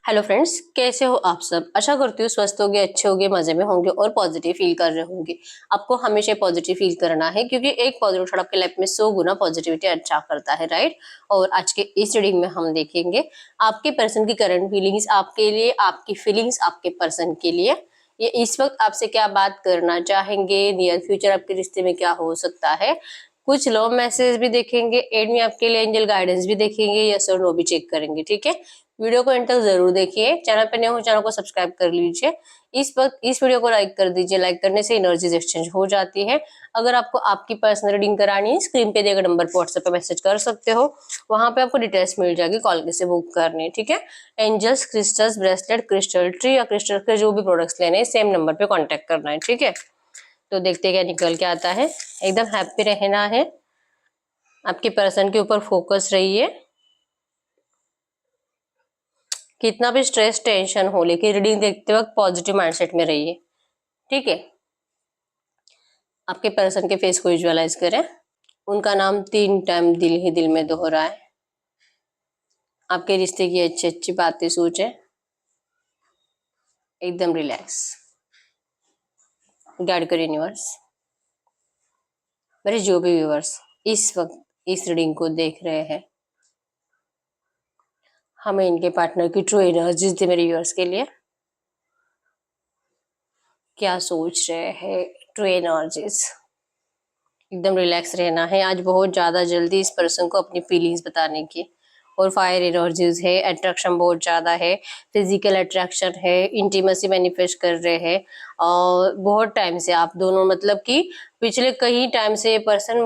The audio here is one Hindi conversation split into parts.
हेलो फ्रेंड्स, कैसे हो आप सब। आशा करती हूँ स्वस्थ होगे, अच्छे होगे, मजे में होंगे और पॉजिटिव फील कर रहे होंगे। आपको हमेशा पॉजिटिव फील करना है क्योंकि एक पॉजिटिव थॉट आपके लाइफ में 100 गुना पॉजिटिविटी अच्छा करता है, राइट। और आज के इस रीडिंग में हम देखेंगे आपके पर्सन की करंट फीलिंग्स आपके लिए, आपकी फीलिंग्स आपके पर्सन के लिए। ये इस वक्त आपसे क्या बात करना चाहेंगे, नियर फ्यूचर आपके रिश्ते में क्या हो सकता है। कुछ लव मैसेज भी देखेंगे, एंड में आपके लिए एंजल गाइडेंस भी देखेंगे, यस और नो भी चेक करेंगे, ठीक है। वीडियो को एंड तक जरूर देखिए। चैनल पे नए हो चैनल को सब्सक्राइब कर लीजिए। इस वक्त इस वीडियो को लाइक कर दीजिए। लाइक करने से एनर्जीज एक्सचेंज हो जाती है। अगर आपको आपकी पर्सनल रीडिंग करानी है, स्क्रीन पे दिए गए नंबर पर व्हाट्सएप पे मैसेज कर सकते हो। वहां पे आपको डिटेल्स मिल जाएगी, कॉल कैसे बुक करनी है, ठीक है। Angels, crystals, bracelet, crystal tree या क्रिस्टल के जो भी प्रोडक्ट्स लेने हैं सेम नंबर पे कॉन्टेक्ट करना है, ठीक है। तो देखते हैं क्या निकल के आता है। एकदम हैप्पी रहना है, आपके पर्सन के ऊपर फोकस रहिए। कितना भी स्ट्रेस टेंशन हो, लेकिन रीडिंग देखते वक्त पॉजिटिव माइंडसेट में रहिए, ठीक है। आपके पर्सन के फेस को विजुअलाइज करें। उनका नाम 3 टाइम दिल ही दिल में दोहराए। आपके रिश्ते की अच्छी अच्छी बातें सोचें, एकदम रिलैक्स। गाइड करें यूनिवर्स। मेरे जो भी व्यूअर्स इस वक्त इस रीडिंग को देख रहे हैं, हमें इनके पार्टनर की ट्रू एनर्जीज दे। मेरे व्यूअर्स के लिए क्या सोच रहे हैं, ट्रू एनर्जीज। एकदम रिलैक्स रहना है। आज बहुत ज्यादा जल्दी इस पर्सन को अपनी फीलिंग्स बताने की और फायर एनर्जीज है। अट्रैक्शन बहुत ज्यादा है, फिजिकल अट्रैक्शन है, इंटीमेसी मैनिफेस्ट कर रहे हैं। और बहुत टाइम से आप दोनों, मतलब कि पिछले कई टाइम से ये पर्सन,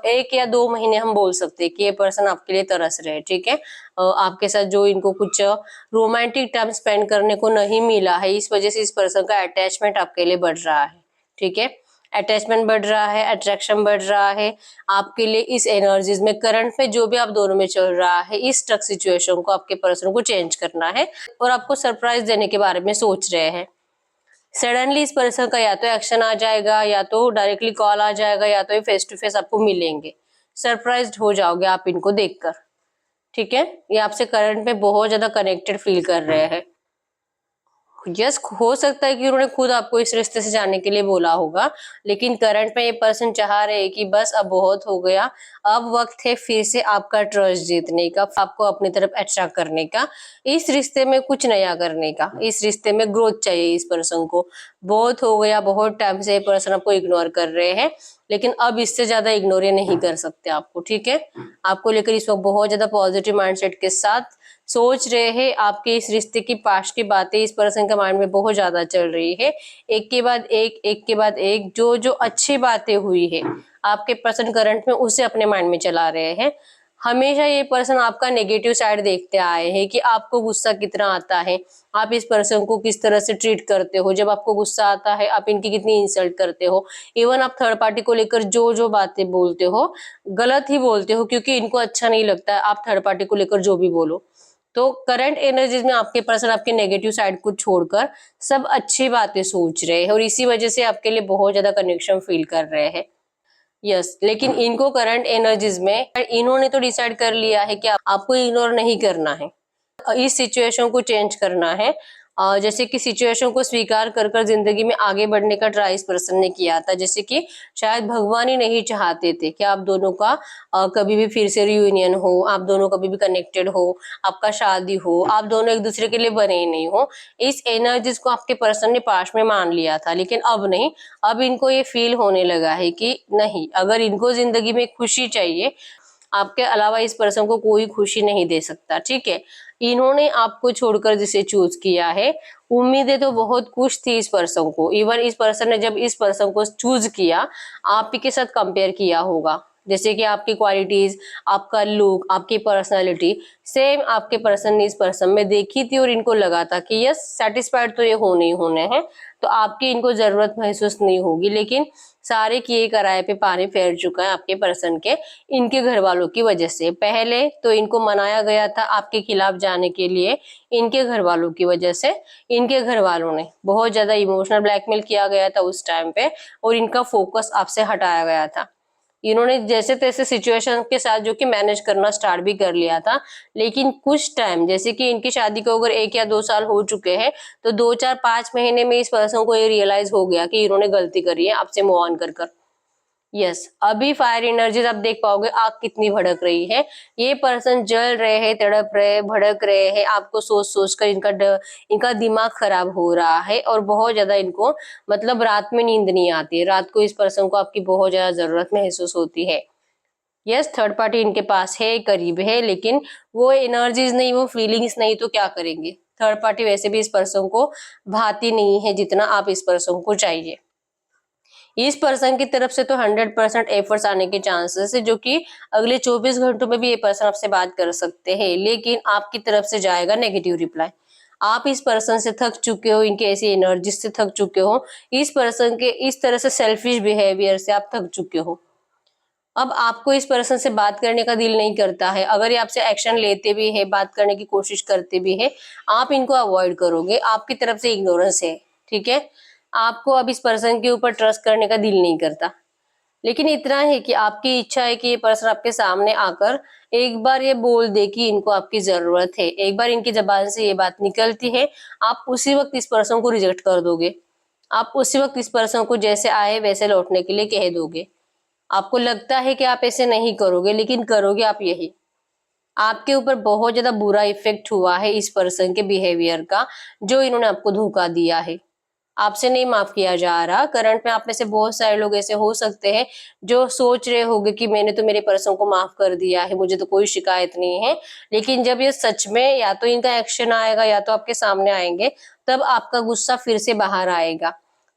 1 या 2 महीने हम बोल सकते हैं कि ये पर्सन आपके लिए तरस रहे, ठीक है। आपके साथ जो इनको कुछ रोमांटिक टाइम स्पेंड करने को नहीं मिला है, इस वजह से इस पर्सन का अटैचमेंट आपके लिए बढ़ रहा है, ठीक है। अटैचमेंट बढ़ रहा है, अट्रैक्शन बढ़ रहा है आपके लिए। इस एनर्जीज में करंट में जो भी आप दोनों में चल रहा है, इस स्टक सिचुएशन को आपके पर्सन को चेंज करना है और आपको सरप्राइज देने के बारे में सोच रहे हैं। सडनली इस पर्सन का या तो एक्शन आ जाएगा, या तो डायरेक्टली कॉल आ जाएगा, या तो फेस टू फेस आपको मिलेंगे। सरप्राइज्ड हो जाओगे आप इनको देखकर, ठीक है। ये आपसे करंट में बहुत ज्यादा कनेक्टेड फील कर रहे हैं। यस, हो सकता है कि उन्होंने खुद आपको इस रिश्ते से जाने के लिए बोला होगा, लेकिन करंट में ये पर्सन चाह रहे हैं कि बस अब बहुत हो गया। अब वक्त है फिर से आपका ट्रस्ट जीतने का, आपको अपनी तरफ अट्रैक्ट करने का, इस रिश्ते में कुछ नया करने का। इस रिश्ते में ग्रोथ चाहिए इस पर्सन को। बहुत हो गया, बहुत टाइम से ये पर्सन आपको इग्नोर कर रहे हैं, लेकिन अब इससे ज्यादा इग्नोर ये नहीं कर सकते आपको, ठीक है। आपको लेकर इस वक्त बहुत ज्यादा पॉजिटिव माइंडसेट के साथ सोच रहे हैं। आपके इस रिश्ते की पास्ट की बातें इस पर्सन के माइंड में बहुत ज्यादा चल रही है। एक के बाद एक, एक के बाद एक, जो जो अच्छी बातें हुई है आपके पर्सन करंट में उसे अपने माइंड में चला रहे हैं। हमेशा ये पर्सन आपका नेगेटिव साइड देखते आए हैं कि आपको गुस्सा कितना आता है, आप इस पर्सन को किस तरह से ट्रीट करते हो। जब आपको गुस्सा आता है आप इनकी कितनी इंसल्ट करते हो। इवन आप थर्ड पार्टी को लेकर जो जो बातें बोलते हो, गलत ही बोलते हो, क्योंकि इनको अच्छा नहीं लगता है आप थर्ड पार्टी को लेकर जो भी बोलो। तो करंट एनर्जीज में आपके पर्सन आपके नेगेटिव साइड को छोड़कर सब अच्छी बातें सोच रहे हैं और इसी वजह से आपके लिए बहुत ज्यादा कनेक्शन फील कर रहे हैं। यस, लेकिन इनको करंट एनर्जीज में इन्होंने तो डिसाइड कर लिया है कि आपको इग्नोर नहीं करना है, इस सिचुएशन को चेंज करना है। जैसे कि सिचुएशन को स्वीकार कर कर जिंदगी में आगे बढ़ने का ट्राई इस पर्सन ने किया था। जैसे कि शायद भगवान ही नहीं चाहते थे कि आप दोनों का कभी भी फिर से रियूनियन हो, आप दोनों कभी भी कनेक्टेड हो, आपका शादी हो, आप दोनों एक दूसरे के लिए बने ही नहीं हो। इस एनर्जीज को आपके पर्सन ने पास्ट में मान लिया था, लेकिन अब नहीं। अब इनको ये फील होने लगा है कि नहीं, अगर इनको जिंदगी में खुशी चाहिए, आपके अलावा इस पर्सन को कोई खुशी नहीं दे सकता, ठीक है। इन्होंने आपको छोड़कर जिसे चूज किया है, उम्मीदें तो बहुत कुछ थी इस पर्सन को। इवन इस पर्सन ने जब इस पर्सन को चूज किया, आप ही के साथ कंपेयर किया होगा। जैसे कि आपकी क्वालिटीज, आपका लुक, आपकी पर्सनालिटी सेम आपके पर्सन ने इस पर्सन में देखी थी और इनको लगा था कि यस, सेटिस्फाइड तो ये होने ही होने हैं, तो आपकी इनको जरूरत महसूस नहीं होगी। लेकिन सारे किए कराए पे पानी फेर चुका है आपके पर्सन के, इनके घर वालों की वजह से। पहले तो इनको मनाया गया था आपके खिलाफ जाने के लिए, इनके घर वालों की वजह से। इनके घर वालों ने बहुत ज्यादा इमोशनल ब्लैकमेल किया गया था उस टाइम पे और इनका फोकस आपसे हटाया गया था। इन्होंने जैसे तैसे सिचुएशन के साथ जो कि मैनेज करना स्टार्ट भी कर लिया था, लेकिन कुछ टाइम, जैसे कि इनकी शादी को अगर 1 या 2 साल हो चुके हैं, तो 2, 4, 5 महीने में इस पर्सन को ये रियलाइज हो गया कि इन्होंने गलती करी है, आपसे मूव ऑन कर। यस, अभी फायर एनर्जीज आप देख पाओगे आग कितनी भड़क रही है। ये पर्सन जल रहे हैं, तड़प रहे हैं, भड़क रहे हैं, आपको सोच सोच कर इनका दिमाग खराब हो रहा है और बहुत ज्यादा इनको मतलब रात में नींद नहीं आती है। रात को इस पर्सन को आपकी बहुत ज्यादा जरूरत महसूस होती है। यस, थर्ड पार्टी इनके पास है, करीब है, लेकिन वो एनर्जीज नहीं, वो फीलिंग्स नहीं, तो क्या करेंगे। थर्ड पार्टी वैसे भी इस पर्सन को भाती नहीं है जितना आप इस पर्सन को चाहिए। इस पर्सन की तरफ से तो 100% एफर्ट्स आने के चांसेस है, जो कि अगले 24 घंटों में भी ये पर्सन आपसे बात कर सकते हैं, लेकिन आपकी तरफ से जाएगा नेगेटिव रिप्लाई। आप इस पर्सन से थक चुके हो, इनके ऐसी एनर्जी से थक चुके हो, इस पर्सन के इस तरह से सेल्फिश बिहेवियर से आप थक चुके हो। अब आपको इस पर्सन से बात करने का दिल नहीं करता है। अगर ये आपसे एक्शन लेते भी है, बात करने की कोशिश करते भी है, आप इनको अवॉइड करोगे, आपकी तरफ से इग्नोरेंस है। ठीक है, आपको अब इस पर्सन के ऊपर ट्रस्ट करने का दिल नहीं करता, लेकिन इतना है कि आपकी इच्छा है कि ये पर्सन आपके सामने आकर एक बार ये बोल दे कि इनको आपकी जरूरत है। एक बार इनकी जबान से ये बात निकलती है, आप उसी वक्त इस पर्सन को रिजेक्ट कर दोगे। आप उसी वक्त इस पर्सन को जैसे आए वैसे लौटने के लिए कह दोगे। आपको लगता है कि आप ऐसे नहीं करोगे, लेकिन करोगे आप यही। आपके ऊपर बहुत ज्यादा बुरा इफेक्ट हुआ है इस पर्सन के बिहेवियर का, जो इन्होंने आपको धोखा दिया है। आपसे नहीं माफ किया जा रहा। करंट में आप में से बहुत सारे लोग ऐसे हो सकते हैं जो सोच रहे होंगे कि मैंने तो मेरे पर्सन को माफ कर दिया है, मुझे तो कोई शिकायत नहीं है, लेकिन जब ये सच में या तो इनका एक्शन आएगा या तो आपके सामने आएंगे, तब आपका गुस्सा फिर से बाहर आएगा।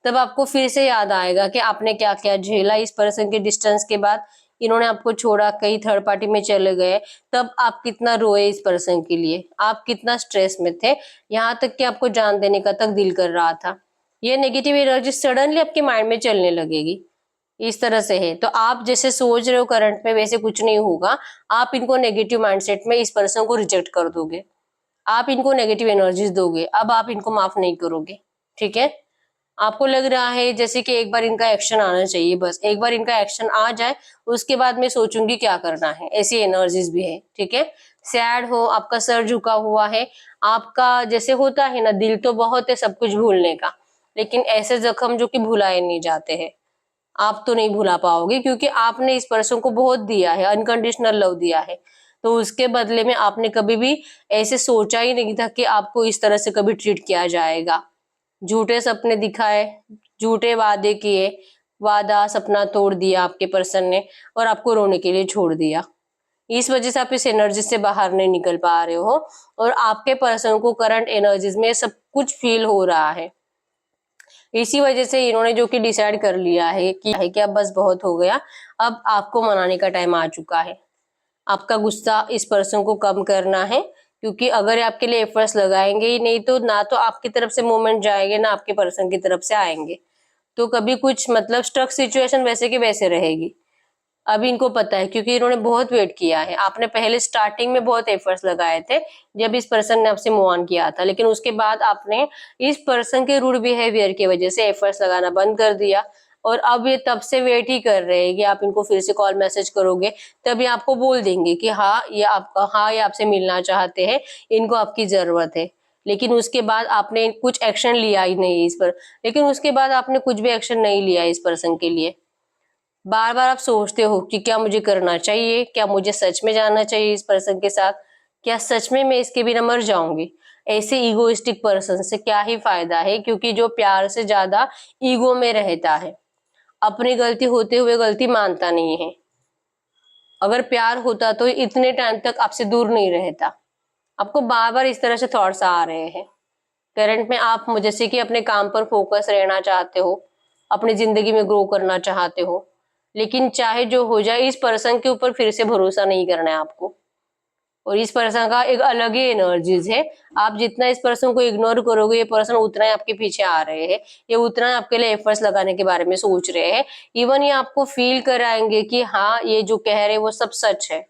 तब आपको फिर से याद आएगा कि आपने क्या क्या झेला इस पर्सन के डिस्टेंस के बाद। इन्होंने आपको छोड़ा, कहीं थर्ड पार्टी में चले गए, तब आप कितना रोए इस पर्सन के लिए, आप कितना स्ट्रेस में थे, यहाँ तक कि आपको जान देने का तक दिल कर रहा था। ये नेगेटिव एनर्जी सडनली आपके माइंड में चलने लगेगी, इस तरह से है। तो आप जैसे सोच रहे हो करंट में, वैसे कुछ नहीं होगा। आप इनको नेगेटिव माइंडसेट में इस पर्सन को रिजेक्ट कर दोगे, आप इनको नेगेटिव एनर्जीज दोगे, अब आप इनको माफ नहीं करोगे। ठीक है, आपको लग रहा है जैसे कि एक बार इनका एक्शन आना चाहिए, बस एक बार इनका एक्शन आ जाए, उसके बाद मैं सोचूंगी क्या करना है, ऐसी एनर्जीज भी है। ठीक है, सैड हो, आपका सर झुका हुआ है, आपका जैसे होता है ना, दिल तो बहुत है सब कुछ भूलने का, लेकिन ऐसे जख्म जो कि भुलाए नहीं जाते हैं, आप तो नहीं भुला पाओगे, क्योंकि आपने इस पर्सन को बहुत दिया है, अनकंडीशनल लव दिया है। तो उसके बदले में आपने कभी भी ऐसे सोचा ही नहीं था कि आपको इस तरह से कभी ट्रीट किया जाएगा। झूठे सपने दिखाए, झूठे वादे किए, वादा सपना तोड़ दिया आपके पर्सन ने, और आपको रोने के लिए छोड़ दिया। इस वजह से आप इस एनर्जी से बाहर नहीं निकल पा रहे हो, और आपके पर्सन को करंट एनर्जीज में सब कुछ फील हो रहा है। इसी वजह से इन्होंने जो कि डिसाइड कर लिया है कि अब बस बहुत हो गया, अब आपको मनाने का टाइम आ चुका है। आपका गुस्सा इस पर्सन को कम करना है, क्योंकि अगर ये आपके लिए एफर्ट्स लगाएंगे ही नहीं, तो ना तो आपकी तरफ से मूवमेंट जाएंगे, ना आपके पर्सन की तरफ से आएंगे, तो कभी कुछ मतलब स्टक सिचुएशन वैसे की वैसे रहेगी। अभी इनको पता है, क्योंकि इन्होंने बहुत वेट किया है। आपने पहले स्टार्टिंग में बहुत एफर्ट्स लगाए थे जब इस पर्सन ने आपसे मूव ऑन किया था, लेकिन उसके बाद आपने इस पर्सन के रूड बिहेवियर की वजह से एफर्ट्स लगाना बंद कर दिया, और अब ये तब से वेट ही कर रहे हैं कि आप इनको फिर से कॉल मैसेज करोगे, तभी आपको बोल देंगे कि हाँ ये आपसे मिलना चाहते हैं, इनको आपकी जरूरत है। लेकिन उसके बाद आपने कुछ एक्शन लिया ही नहीं इस पर, लेकिन उसके बाद आपने कुछ भी एक्शन नहीं लिया इस पर्सन के लिए। बार बार आप सोचते हो कि क्या मुझे करना चाहिए, क्या मुझे सच में जाना चाहिए इस पर्सन के साथ, क्या सच में मैं इसके बिना मर जाऊंगी। ऐसे इगोइस्टिक पर्सन से क्या ही फायदा है, क्योंकि जो प्यार से ज्यादा ईगो में रहता है, अपनी गलती होते हुए गलती मानता नहीं है। अगर प्यार होता तो इतने टाइम तक आपसे दूर नहीं रहता। आपको बार बार इस तरह से थॉट्स आ रहे हैं। करंट में आप जैसे कि अपने काम पर फोकस रहना चाहते हो, अपनी जिंदगी में ग्रो करना चाहते हो, लेकिन चाहे जो हो जाए इस पर्सन के ऊपर फिर से भरोसा नहीं करना है आपको। और इस पर्सन का एक अलग ही एनर्जीज है। आप जितना इस पर्सन को इग्नोर करोगे, ये पर्सन उतना ही आपके पीछे आ रहे हैं, ये उतना ही आपके लिए एफर्ट्स लगाने के बारे में सोच रहे हैं। इवन ये आपको फील कराएंगे कि हाँ ये जो कह रहे हैं वो सब सच है।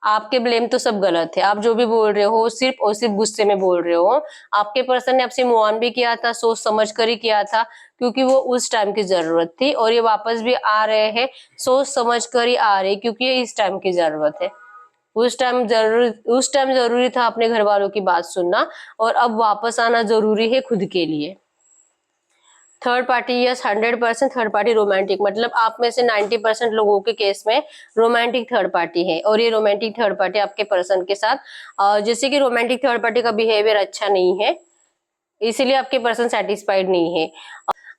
आपके ब्लेम तो सब गलत है, आप जो भी बोल रहे हो सिर्फ और सिर्फ गुस्से में बोल रहे हो। आपके पर्सन ने आपसे मूव ऑन भी किया था, सोच समझ कर ही किया था, क्योंकि वो उस टाइम की जरूरत थी, और ये वापस भी आ रहे हैं सोच समझ कर ही आ रहे, क्योंकि ये इस टाइम की जरूरत है। उस टाइम जरूरी था अपने घर वालों की बात सुनना, और अब वापस आना जरूरी है खुद के लिए। Third party, yes 100% third party romantic, मतलब आप में से 90% लोगों के केस में रोमांटिक थर्ड पार्टी है, और ये रोमांटिक थर्ड पार्टी आपके पर्सन के साथ जैसे कि रोमांटिक थर्ड पार्टी का बिहेवियर अच्छा नहीं है, इसीलिए आपके पर्सन सेटिस्फाइड नहीं है।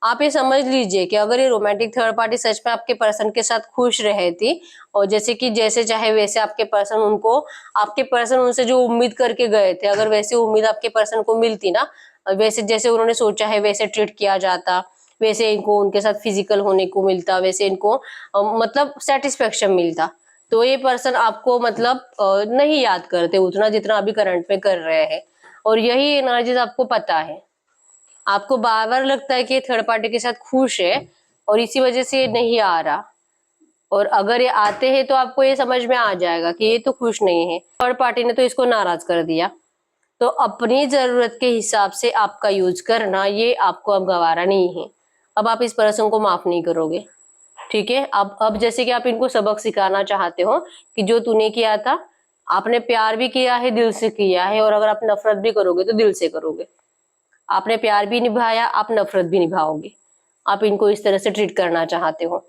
आप ये समझ लीजिए कि अगर ये रोमांटिक थर्ड पार्टी सच में आपके पर्सन के साथ खुश रहती, और जैसे कि जैसे चाहे वैसे आपके पर्सन उनसे जो उम्मीद करके गए थे, अगर वैसी उम्मीद आपके पर्सन को मिलती ना, वैसे जैसे उन्होंने सोचा है वैसे ट्रीट किया जाता, वैसे इनको उनके साथ फिजिकल होने को मिलता, वैसे इनको मतलब सेटिस्फेक्शन मिलता, तो ये पर्सन आपको मतलब नहीं याद करते उतना जितना अभी करंट में कर रहे हैं। और यही एनर्जीज आपको पता है, आपको बार बार लगता है कि ये थर्ड पार्टी के साथ खुश है, और इसी वजह से ये नहीं आ रहा, और अगर ये आते हैं तो आपको ये समझ में आ जाएगा कि ये तो खुश नहीं है, थर्ड पार्टी ने तो इसको नाराज कर दिया। तो अपनी जरूरत के हिसाब से आपका यूज करना, ये आपको अब गवारा नहीं है। अब आप इस पर्सन को माफ नहीं करोगे, ठीक है। अब जैसे कि आप इनको सबक सिखाना चाहते हो कि जो तूने किया था, आपने प्यार भी किया है, दिल से किया है, और अगर आप नफरत भी करोगे तो दिल से करोगे। आपने प्यार भी निभाया, आप नफरत भी निभाओगे। आप इनको इस तरह से ट्रीट करना चाहते हो।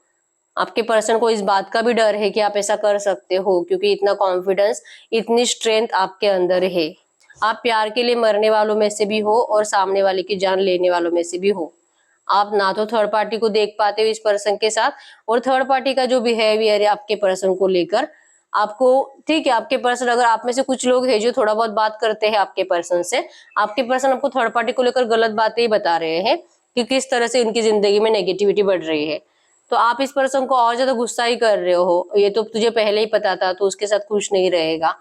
आपके पर्सन को इस बात का भी डर है कि आप ऐसा कर सकते हो, क्योंकि इतना कॉन्फिडेंस, इतनी स्ट्रेंथ आपके अंदर है। आप प्यार के लिए मरने वालों में से भी हो, और सामने वाले की जान लेने वालों में से भी हो। आप ना तो थर्ड पार्टी को देख पाते हो इस पर्सन के साथ, और थर्ड पार्टी का जो बिहेवियर है आपके पर्सन को लेकर, आपको ठीक है, आपके पर्सन, अगर आप में से कुछ लोग हैं जो थोड़ा बहुत बात करते हैं आपके पर्सन से, आपके पर्सन आपको थर्ड पार्टी को लेकर गलत बातें ही बता रहे हैं कि किस तरह से उनकी जिंदगी में नेगेटिविटी बढ़ रही है। तो आप इस पर्सन को और ज्यादा गुस्सा ही कर रहे हो, ये तो तुझे पहले ही पता था, तो उसके साथ खुश नहीं रहेगा।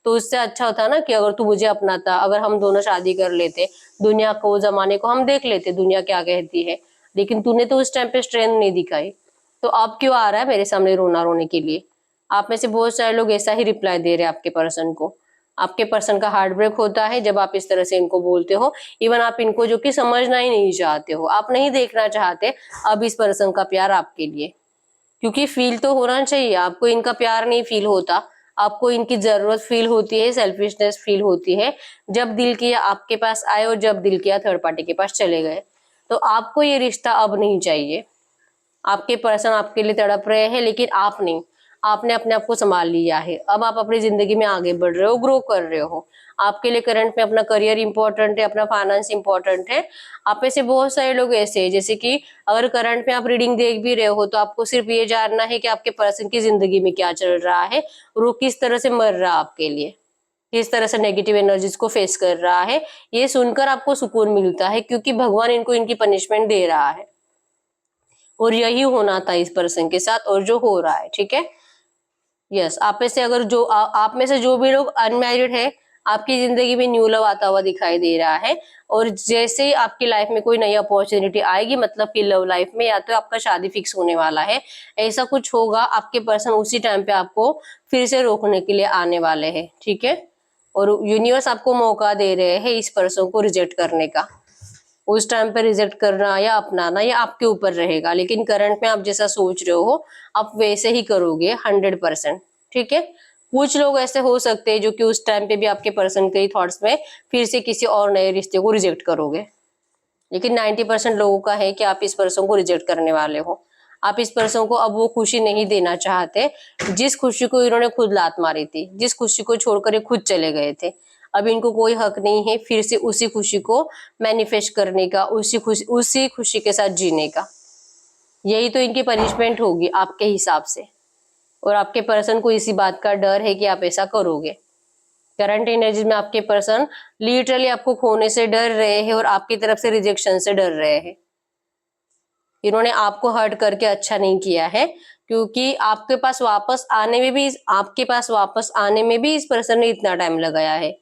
तो उससे अच्छा होता ना कि अगर तू मुझे अपनाता, अगर हम दोनों शादी कर लेते, दुनिया को, जमाने को हम देख लेते दुनिया क्या कहती है, लेकिन तूने तो उस टाइम पे स्ट्रेंथ नहीं दिखाई। तो अब क्यों आ रहा है मेरे सामने रोना रोने के लिए? आप में से बहुत सारे लोग ऐसा ही रिप्लाई दे रहे हैं आपके पर्सन को। आपके पर्सन का हार्ट ब्रेक होता है जब आप इस तरह से इनको बोलते हो। इवन आप इनको जो कि समझना ही नहीं चाहते हो, आप नहीं देखना चाहते अब इस पर्सन का प्यार आपके लिए, क्योंकि फील तो होना चाहिए। आपको इनका प्यार नहीं फील होता, आपको इनकी जरूरत फील होती है, सेल्फिशनेस फील होती है, जब दिल किया आपके पास आए, और जब दिल किया थर्ड पार्टी के पास चले गए। तो आपको ये रिश्ता अब नहीं चाहिए। आपके पर्सन आपके लिए तड़प रहे हैं, लेकिन आप नहीं। आपने अपने आप को संभाल लिया है, अब आप अपनी जिंदगी में आगे बढ़ रहे हो, ग्रो कर रहे हो। आपके लिए करंट में अपना करियर इंपॉर्टेंट है, अपना फाइनेंस इंपॉर्टेंट है। आप में से बहुत सारे लोग ऐसे हैं, जैसे कि अगर करंट में आप रीडिंग देख भी रहे हो, तो आपको सिर्फ ये जानना है कि आपके पर्सन की जिंदगी में क्या चल रहा है, और वो किस तरह से मर रहा है आपके लिए, किस तरह से नेगेटिव एनर्जीज को फेस कर रहा है। ये सुनकर आपको सुकून मिलता है, क्योंकि भगवान इनको इनकी पनिशमेंट दे रहा है, और यही होना था इस पर्सन के साथ, और जो हो रहा है, ठीक है। यस, आप में से अगर जो आप में से जो भी लोग अनमैरिड है, आपकी जिंदगी में न्यू लव आता हुआ दिखाई दे रहा है, और जैसे ही आपकी लाइफ में कोई नई अपॉर्चुनिटी आएगी, मतलब कि लव लाइफ में, या तो आपका शादी फिक्स होने वाला है, ऐसा कुछ होगा, आपके पर्सन उसी टाइम पे आपको फिर से रोकने के लिए आने वाले हैं, ठीक है। और यूनिवर्स आपको मौका दे रहे हैं इस पर्सन को रिजेक्ट करने का। उस टाइम पे रिजेक्ट करना या अपनाना, ये आपके ऊपर रहेगा, लेकिन करंट में आप जैसा सोच रहे हो आप वैसे ही करोगे 100%, ठीक है। कुछ लोग ऐसे हो सकते हैं जो कि उस टाइम पे भी आपके पर्सन के थॉट्स में फिर से किसी और नए रिश्ते को रिजेक्ट करोगे, लेकिन 90% लोगों का है कि आप इस पर्सन को रिजेक्ट करने वाले हो। आप इस पर्सन को अब वो खुशी नहीं देना चाहते जिस खुशी को इन्होंने खुद लात मारी थी, जिस खुशी को छोड़कर ये खुद चले गए थे। अब इनको कोई हक नहीं है फिर से उसी खुशी को मैनिफेस्ट करने का, उसी खुशी के साथ जीने का। यही तो इनकी पनिशमेंट होगी आपके हिसाब से, और आपके पर्सन को इसी बात का डर है कि आप ऐसा करोगे। करंट एनर्जी में आपके पर्सन लिटरली आपको खोने से डर रहे हैं, और आपकी तरफ से रिजेक्शन से डर रहे हैं। इन्होंने आपको हर्ट करके अच्छा नहीं किया है, क्योंकि आपके पास वापस आने में भी इस पर्सन ने इतना टाइम लगाया है।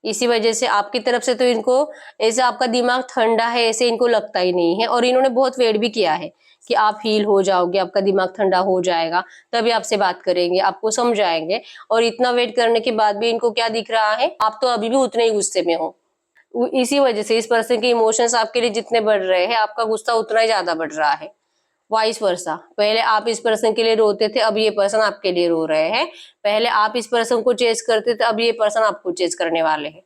इसी वजह से आपकी तरफ से तो इनको ऐसे, आपका दिमाग ठंडा है ऐसे इनको लगता ही नहीं है, और इन्होंने बहुत वेट भी किया है कि आप हील हो जाओगे, आपका दिमाग ठंडा हो जाएगा, तभी आपसे बात करेंगे, आपको समझाएंगे। और इतना वेट करने के बाद भी इनको क्या दिख रहा है, आप तो अभी भी उतने ही गुस्से में हो। इसी वजह से इस पर्सन के इमोशंस आपके लिए जितने बढ़ रहे हैं, आपका गुस्सा उतना ही ज्यादा बढ़ रहा है। वाइस वर्सा, पहले आप इस पर्सन के लिए रोते थे, अब ये पर्सन आपके लिए रो रहे हैं। पहले आप इस पर्सन को चेस करते थे, अब ये पर्सन आपको चेस करने वाले हैं।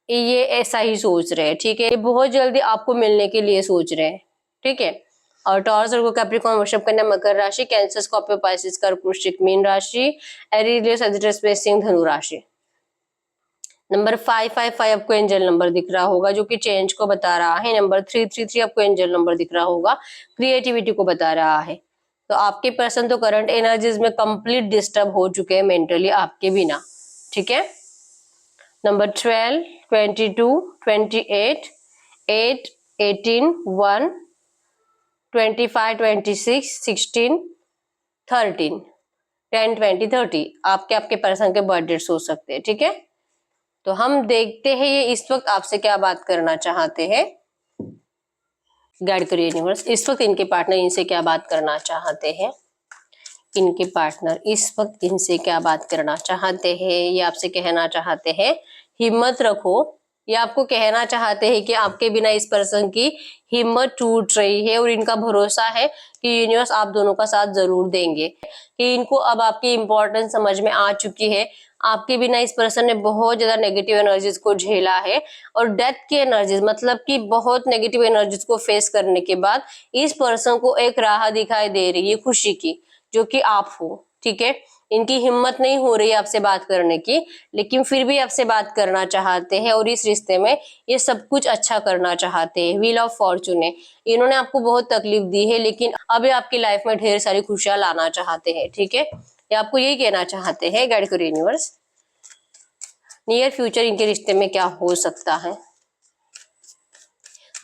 ये ऐसा ही सोच रहे हैं, ठीक है। ये बहुत जल्दी आपको मिलने के लिए सोच रहे हैं, ठीक है। और टॉरस और कैप्रिकॉर्न वर्षभ कन्या मकर राशि, कैंसर स्कॉर्पियो पाइसिस कर्क वृश्चिक मीन राशि, एरीज लियो सजिटस सिंह धनु राशि। नंबर 555 आपको एंजल नंबर दिख रहा होगा जो कि चेंज को बता रहा है। नंबर 333 आपको एंजल नंबर दिख रहा होगा, क्रिएटिविटी को बता रहा है। तो आपके पर्सन तो करंट एनर्जीज में कंप्लीट डिस्टर्ब हो चुके हैं मेंटली आपके बिना, ठीक है। नंबर 12, 22, 28, 8, 18, 1, 25, 26, 16, 13, 10, 20, 30 आपके पर्सन के बर्थ डेट्स हो सकते हैं, ठीक है। तो हम देखते हैं ये इस वक्त आपसे क्या बात करना चाहते हैं। गाइड करिए यूनिवर्स, इस वक्त इनके पार्टनर इनसे क्या बात करना चाहते हैं। इनके पार्टनर इस वक्त इनसे क्या बात करना चाहते हैं। ये आपसे कहना चाहते हैं हिम्मत रखो। ये आपको कहना चाहते हैं कि आपके बिना इस पर्सन की हिम्मत टूट रही है और इनका भरोसा है कि यूनिवर्स आप दोनों का साथ जरूर देंगे, कि इनको अब आपकी इंपॉर्टेंस समझ में आ चुकी है। आपके बिना इस पर्सन ने बहुत ज्यादा नेगेटिव एनर्जीज को झेला है और डेथ की एनर्जीज, मतलब कि बहुत नेगेटिव एनर्जीज को फेस करने के बाद इस पर्सन को एक राह दिखाई दे रही है खुशी की, जो कि आप हो, ठीक है। इनकी हिम्मत नहीं हो रही है आपसे बात करने की, लेकिन फिर भी आपसे बात करना चाहते हैं और इस रिश्ते में ये सब कुछ अच्छा करना चाहते हैं। व्हील ऑफ फॉर्चून है, इन्होंने आपको बहुत तकलीफ दी है लेकिन अभी आपकी लाइफ में ढेर सारी खुशियां लाना चाहते हैं, ठीक है। ये आपको यही कहना चाहते हैं। गाइड करिए यूनिवर्स, नियर फ्यूचर इनके रिश्ते में क्या हो सकता है।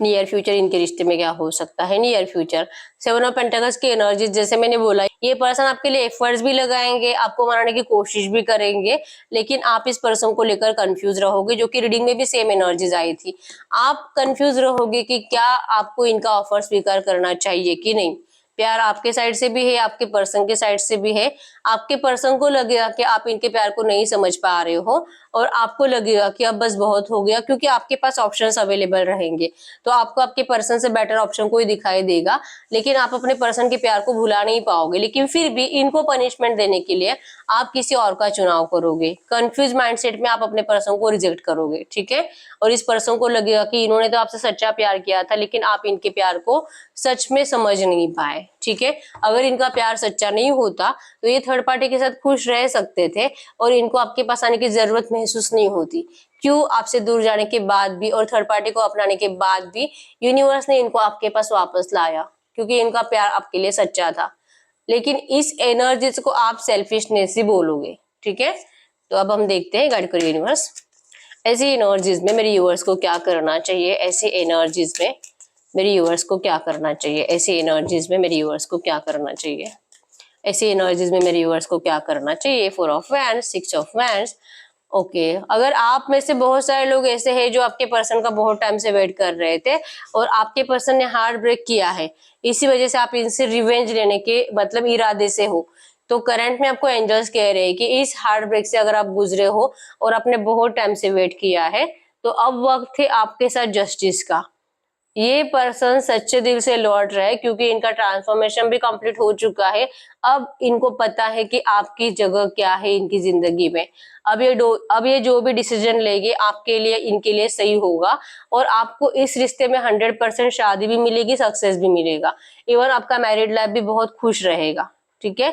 नियर फ्यूचर इनके रिश्ते में क्या हो सकता है। नियर फ्यूचर 7 ऑफ पेंटाकल्स की एनर्जी, जैसे मैंने बोला ये पर्सन आपके लिए एफर्ट्स भी लगाएंगे, आपको मनाने की कोशिश भी करेंगे, लेकिन आप इस पर्सन को लेकर कंफ्यूज रहोगे, जो कि रीडिंग में भी सेम एनर्जीज आई थी। आप कंफ्यूज रहोगे कि क्या आपको इनका ऑफर स्वीकार करना चाहिए कि नहीं। प्यार आपके साइड से भी है, आपके पर्सन के साइड से भी है। आपके पर्सन को लगेगा कि आप इनके प्यार को नहीं समझ पा रहे हो और आपको लगेगा कि अब बस बहुत हो गया, क्योंकि आपके पास ऑप्शंस अवेलेबल रहेंगे। तो आपको आपके पर्सन से बेटर ऑप्शन कोई दिखाई देगा, लेकिन आप अपने पर्सन के प्यार को भुला नहीं पाओगे। लेकिन फिर भी इनको पनिशमेंट देने के लिए आप किसी और का चुनाव करोगे। कंफ्यूज माइंडसेट में आप अपने पर्सन को रिजेक्ट करोगे, ठीक है। और इस पर्सन को लगेगा कि इन्होंने तो आपसे सच्चा प्यार किया था, लेकिन आप इनके प्यार को सच में समझ नहीं पाए, ठीक है। अगर इनका प्यार सच्चा नहीं होता तो ये थर्ड पार्टी के साथ खुश रह सकते थे और इनको आपके पास आने की जरूरत महसूस नहीं होती। क्यों, आपसे दूर जाने के बाद भी और थर्ड पार्टी को अपनाने के बाद भी यूनिवर्स ने इनको आपके पास वापस लाया, क्योंकि इनका प्यार आपके लिए सच्चा था। लेकिन इस एनर्जीज को आप सेल्फिशनेस ही बोलोगे, ठीक है। तो अब हम देखते हैं गाइड करिए यूनिवर्स, ऐसी एनर्जीज में मेरे व्यूअर्स को क्या करना चाहिए। ऐसी एनर्जीज में मेरे व्यूअर्स को क्या करना चाहिए। ऐसी एनर्जीज में मेरे व्यूअर्स को क्या करना चाहिए। ऐसी एनर्जीज में मेरे व्यूअर्स को क्या करना चाहिए। 4 of wands, 6 of wands. Okay, अगर आप में से बहुत सारे लोग ऐसे हैं जो आपके पर्सन का बहुत टाइम से वेट कर रहे थे और आपके पर्सन ने हार्ट ब्रेक किया है, इसी वजह से आप इनसे रिवेंज लेने के मतलब इरादे से हो, तो करंट में आपको एंजल्स कह रहे हैं कि इस हार्ट ब्रेक से अगर आप गुजरे हो और आपने बहुत टाइम से वेट किया है, तो अब वक्त है आपके साथ जस्टिस का। ये पर्सन सच्चे दिल से लौट रहा है, क्योंकि इनका ट्रांसफॉर्मेशन भी कंप्लीट हो चुका है। अब इनको पता है कि आपकी जगह क्या है इनकी जिंदगी में। अब ये जो भी डिसीजन लेंगे आपके लिए, इनके लिए सही होगा और आपको इस रिश्ते में 100% शादी भी मिलेगी, सक्सेस भी मिलेगा। इवन आपका मैरिड लाइफ भी बहुत खुश रहेगा, ठीक है।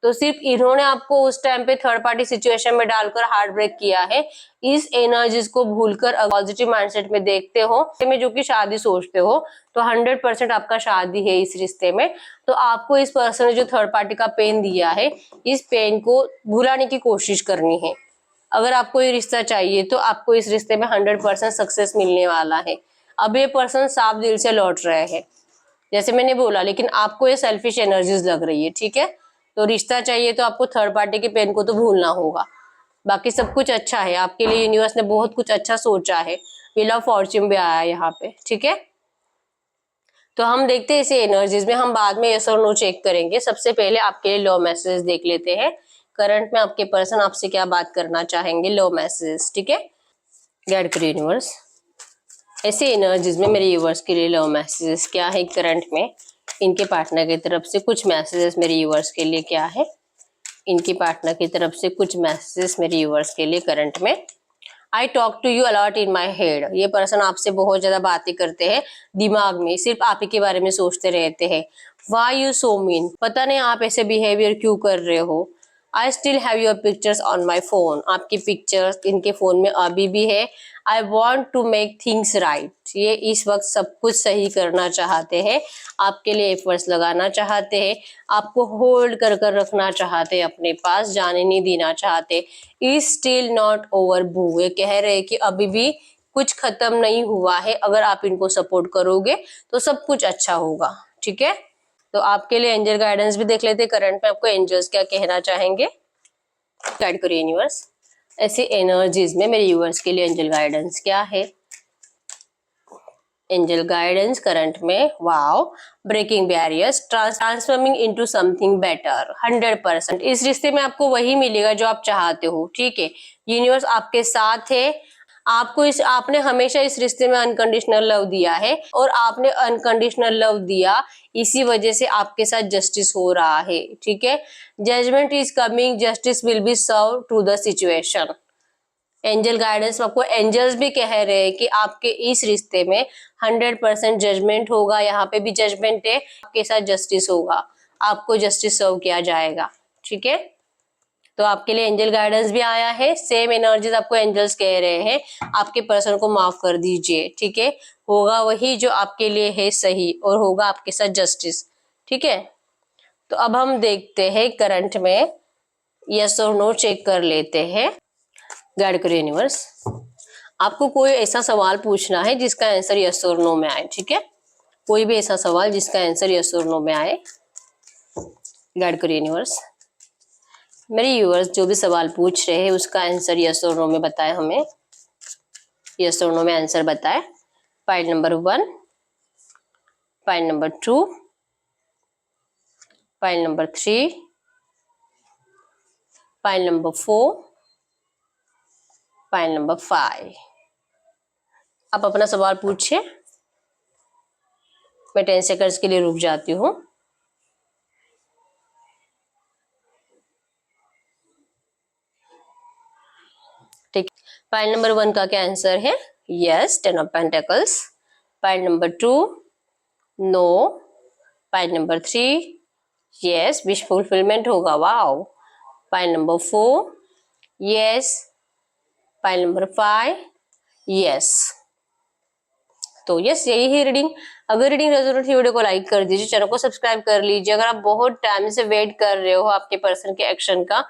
तो सिर्फ इन्होंने आपको उस टाइम पे थर्ड पार्टी सिचुएशन में डालकर हार्ट ब्रेक किया है। इस एनर्जीज को भूलकर पॉजिटिव माइंडसेट में देखते हो, में जो कि शादी सोचते हो, तो 100% आपका शादी है इस रिश्ते में। तो आपको इस पर्सन ने जो थर्ड पार्टी का पेन दिया है, इस पेन को भुलाने की कोशिश करनी है। अगर आपको ये रिश्ता चाहिए तो आपको इस रिश्ते में 100% सक्सेस मिलने वाला है। अब ये पर्सन साफ दिल से लौट रहे हैं, जैसे मैंने बोला, लेकिन आपको ये सेल्फिश एनर्जीज लग रही है, ठीक है। तो रिश्ता चाहिए तो आपको थर्ड पार्टी के पेन को तो भूलना होगा। बाकी सब कुछ अच्छा है आपके लिए, यूनिवर्स ने बहुत कुछ अच्छा सोचा है। व्हील ऑफ फॉर्च्यून भी आया है यहाँ पे, ठीक है। तो हम देखते हैं इसे एनर्जीज में, हम बाद में यस और नो चेक करेंगे। सबसे पहले आपके लिए लव मैसेज देख लेते हैं। करंट में आपके पर्सन आपसे क्या बात करना चाहेंगे, लव मैसेज, ठीक है। गाइड करिए यूनिवर्स, ऐसे एनर्जीज में मेरे यूवर्स के लिए लव मैसेजेस क्या है करंट में। इनके पार्टनर की तरफ से कुछ मैसेजेस मेरे यूवर्स के लिए क्या है, इनकी पार्टनर की तरफ से कुछ मैसेजेस मेरे यूवर्स के लिए करंट में। I talk to you a lot in my head, ये पर्सन आपसे बहुत ज्यादा बातें करते हैं दिमाग में, सिर्फ आप ही के बारे में सोचते रहते हैं। वाई यू सो मीन, पता नहीं आप ऐसे बिहेवियर क्यों कर रहे हो। I still have your pictures on my phone, आपकी पिक्चर्स इनके फोन में अभी भी है। I want to make things right, ये इस वक्त सब कुछ सही करना चाहते हैं, आपके लिए एफर्ट्स लगाना चाहते हैं, आपको होल्ड कर कर रखना चाहते हैं, अपने पास जाने नहीं देना चाहते। इज स्टिल नॉट ओवर बू, ये कह रहे हैं कि अभी भी कुछ खत्म नहीं हुआ है, अगर आप इनको सपोर्ट करोगे तो सब कुछ अच्छा होगा, ठीक है। तो आपके लिए एंजल गाइडेंस भी देख लेते हैं, करंट में आपको एंजल्स क्या कहना चाहेंगे। गाइड करिए यूनिवर्स, ऐसी एनर्जीज में मेरे यूवर्स के लिए एंजल गाइडेंस क्या है। एंजल गाइडेंस करंट में, wow, breaking barriers, transforming into something better, 100%। इस रिश्ते में आपको वही मिलेगा जो आप चाहते हो, ठीक है। यूनिवर्स आपके साथ है, आपने हमेशा इस रिश्ते में अनकंडीशनल लव दिया है और आपने अनकंडीशनल लव दिया, इसी वजह से आपके साथ जस्टिस हो रहा है, ठीक है। Judgement is coming, justice will be serve to the situation. Angel guidance आपको एंजल्स भी कह रहे हैं कि आपके इस रिश्ते में 100% जजमेंट होगा, यहाँ पे भी जजमेंट है, आपके साथ जस्टिस होगा, आपको जस्टिस सर्व किया जाएगा, ठीक है। तो आपके लिए एंजल गाइडेंस भी आया है, सेम एनर्जीज आपको एंजल्स कह रहे हैं, आपके पर्सन को माफ कर दीजिए, ठीक है। होगा वही जो आपके लिए है सही, और होगा आपके साथ जस्टिस, ठीक है। तो अब हम देखते हैं करंट में यस और नो चेक कर लेते हैं। गाइड करिए यूनिवर्स, आपको कोई ऐसा सवाल पूछना है जिसका आंसर यस और नो में आए, ठीक है। कोई भी ऐसा सवाल जिसका आंसर यस और नो में आए। गाइड करिए यूनिवर्स, मेरे यूवर्स जो भी सवाल पूछ रहे हैं उसका आंसर यस और नो में बताए हमें, यस और नो में आंसर बताए। Pile number 1, pile number 2, pile number 3, pile number 4, pile number 5। आप अपना सवाल पूछिए, मैं 10 सेकंड्स के लिए रुक जाती हूँ। ठीक, पाइल नंबर 1 का क्या आंसर है, yes, 10 of pentacles. Pile number 2, no. Pile number 3, yes, wish fulfilment होगा, wow. Pile number 4, yes. Pile number 5, yes. तो यस, यही है रीडिंग। अगर रीडिंग रेजोनेट हुई वीडियो को लाइक कर दीजिए, चैनल को सब्सक्राइब कर लीजिए। अगर आप बहुत टाइम से वेट कर रहे हो आपके पर्सन के एक्शन का,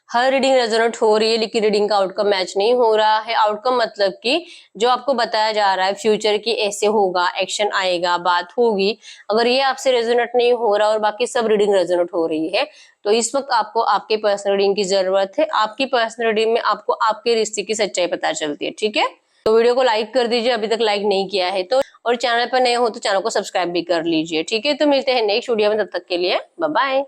हर रीडिंग रेजोनेट हो रही है लेकिन रीडिंग का आउटकम मैच नहीं हो रहा है। आउटकम मतलब कि जो आपको बताया जा रहा है फ्यूचर की ऐसे होगा, एक्शन आएगा, बात होगी, अगर ये आपसे रेजोनेट नहीं हो रहा और बाकी सब रीडिंग रेजोनेट हो रही है, तो इस वक्त आपको आपके पर्सनल रीडिंग की जरूरत है। आपकी पर्सनल रीडिंग में आपको आपके रिश्ते की सच्चाई पता चलती है, ठीक है। तो वीडियो को लाइक कर दीजिए अभी तक लाइक नहीं किया है तो, और चैनल पर नए हो तो चैनल को सब्सक्राइब भी कर लीजिए, ठीक है। तो मिलते हैं नेक्स्ट वीडियो में, तब तक के लिए बाय बाय।